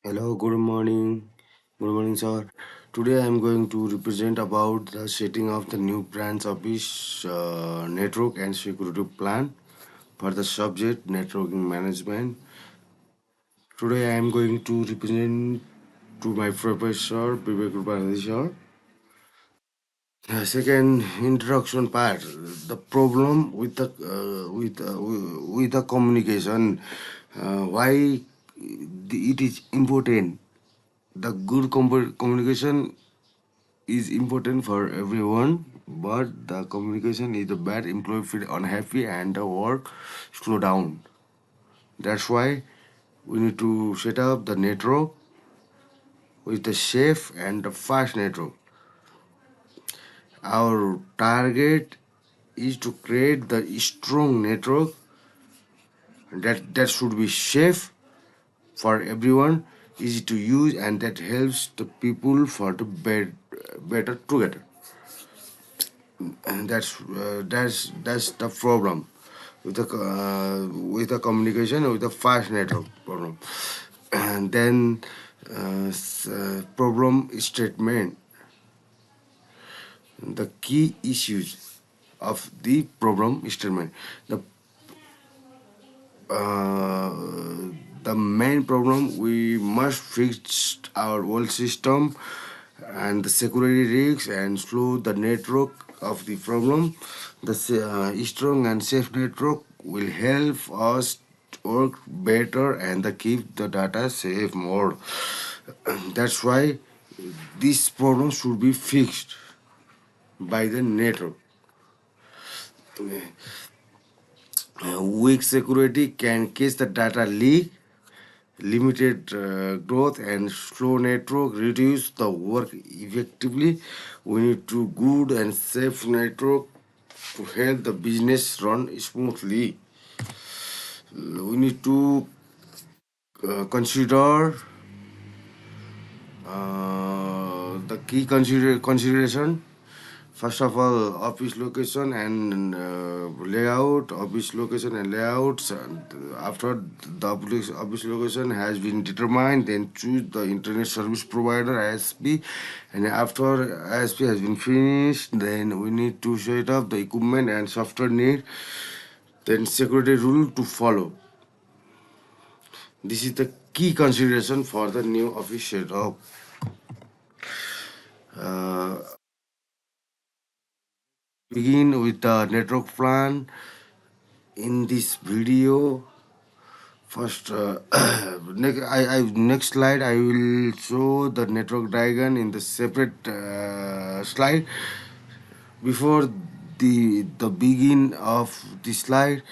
Hello, good morning. Good morning, sir. Today I am going to represent about the setting of the new branch office network and security plan for the subject networking management. Today I am going to represent to my professor Vivek Rupanandi sir. Second introduction part, the problem with the communication. Why it is important. The good communication is important for everyone, but the communication is the bad employee feel unhappy and the work slow down. That's why we need to set up the network with the safe and the fast network. Our target is to create the strong network that should be safe for everyone, easy to use, and that helps the people for the better together. And that's the problem with the communication with the fast network problem. And then problem statement, the key issues of the problem statement. The uh, the main problem, we must fix our whole system and the security risks and slow the network of the problem. The strong and safe network will help us work better and the keep the data safe more. That's why this problem should be fixed by the network. Weak security can cause the data leak, limited growth, and slow network reduce the work effectively. We need to good and safe network to help the business run smoothly. We need to consider the key consideration. First of all, office location and layout, office location and layouts. And after the office location has been determined, then choose the internet service provider ISP. And after ISP has been finished, then we need to set up the equipment and software need. Then security rule to follow. This is the key consideration for the new office setup. Uh, Begin with the network plan in this video. First, next slide I will show the network diagram in the separate slide. Before the begin of the slide,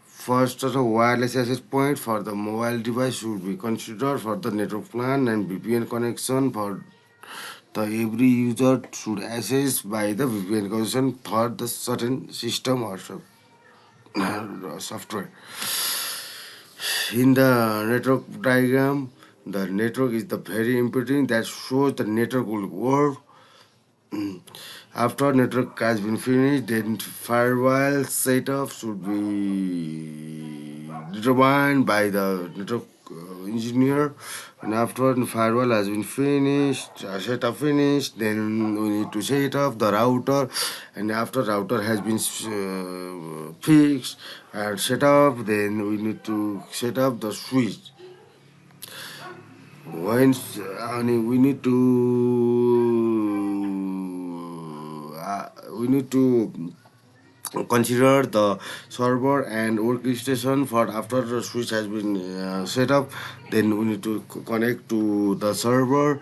first a wireless access point for the mobile device should be considered for the network plan, and VPN connection for the every user should access by the VPN connection for the certain system or software. In the network diagram, the network is the very important that shows the network will work. After network has been finished, then firewall setup should be determined by the network engineer. And after the firewall has been finished, setup finished, then we need to set up the router. And after router has been fixed and set up, then we need to set up the switch. Once we need to consider the server and workstation for after the switch has been set up, then we need to connect to the server.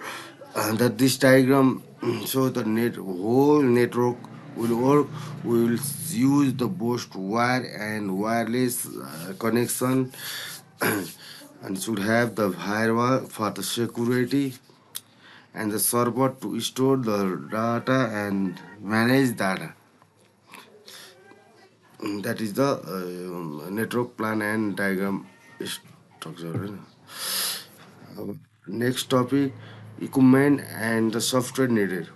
And that this diagram so the whole network will work. We will use the both wire and wireless connection and should have the firewall for the security and the server to store the data and manage data. That is the network plan and diagram structure. Next topic, equipment and the software needed.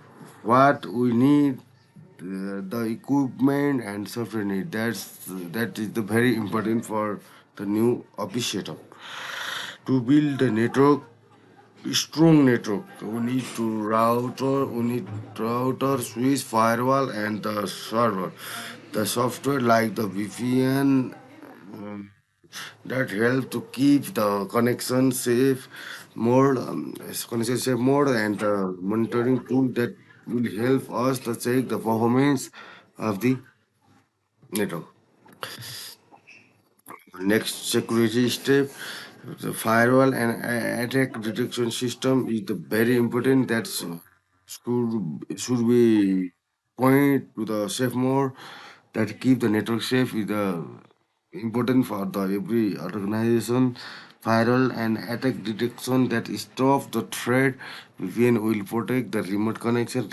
What we need, the equipment and software need. That is the very important for the new office setup. To build the network, strong network. We need router, switch, firewall, and the server. The software like the VPN that help to keep the connection safe more, connection safe more, and the monitoring tool that will help us to check the performance of the network. Next security step, the firewall and attack detection system is the very important. That's should be point to the safe mode that keep the network safe is the important for the every organization. Firewall and attack detection that stop the threat. VPN will protect the remote connection.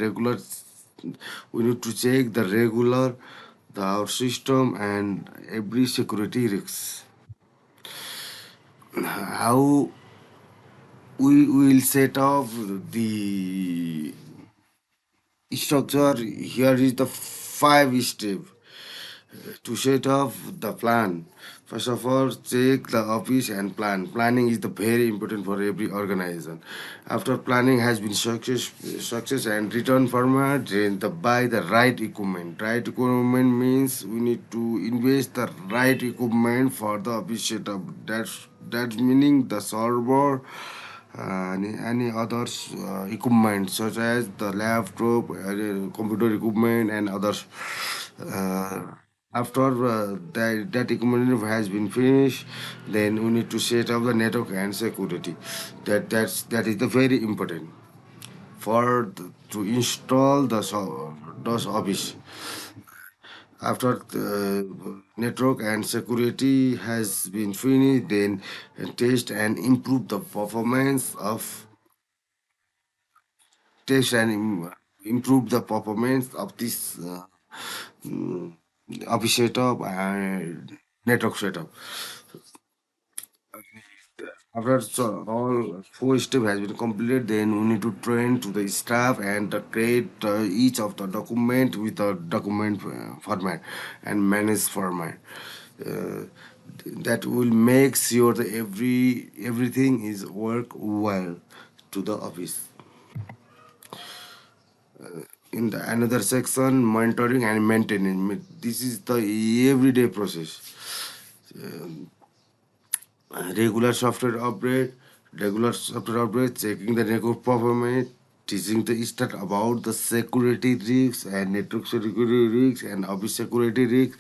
We need to check the regular the our system and every security risks. How we will set up the structure. Here is the five step to set up the plan. First of all, check the office and plan. Planning is the very important for every organization. After planning has been success and return format, then the buy the right equipment. Right equipment means we need to invest the right equipment for the office setup. That's meaning the server, any other equipment such as the laptop, computer equipment, and others. Uh, After that equipment has been finished, then we need to set up the network and security. That is the very important for to install those office. After the network and security has been finished, then test and improve the performance of test and improve the performance of this mm, office setup and network setup. After all four steps has been completed, then we need to train to the staff and create each of the document with a document format and manage format. Uh, that will make sure that everything is work well to the office. In the another section, monitoring and maintenance. This is the everyday process. Regular software upgrade, checking the network performance, teaching the staff about the security risks and network security risks and office security risks,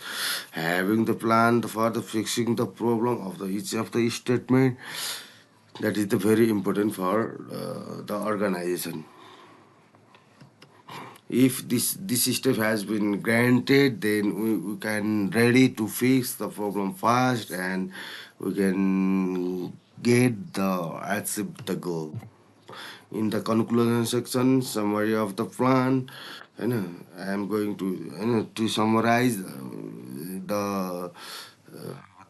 having the plan for the fixing the problem of the each of the statement. That is the very important for the organization. If this step has been granted, then we can ready to fix the problem fast and we can get the achieve the goal. In the conclusion section, summary of the plan, I am going to to summarize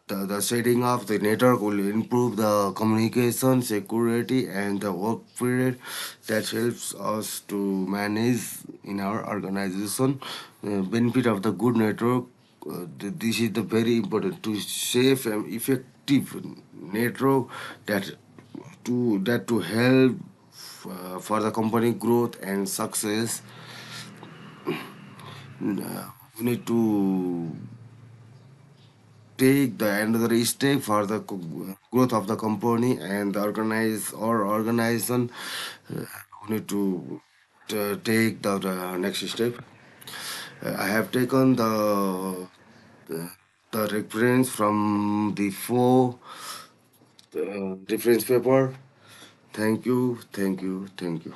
the setting of the network will improve the communication, security, and the work period that helps us to manage in our organization. Benefit of the good network. This is the very important to safe and effective network that to help for the company growth and success. We need to take the another step for the growth of the company and the organization. uh, we need to take the next step. I have taken the, the reference from the four reference paper. Thank you, thank you, thank you.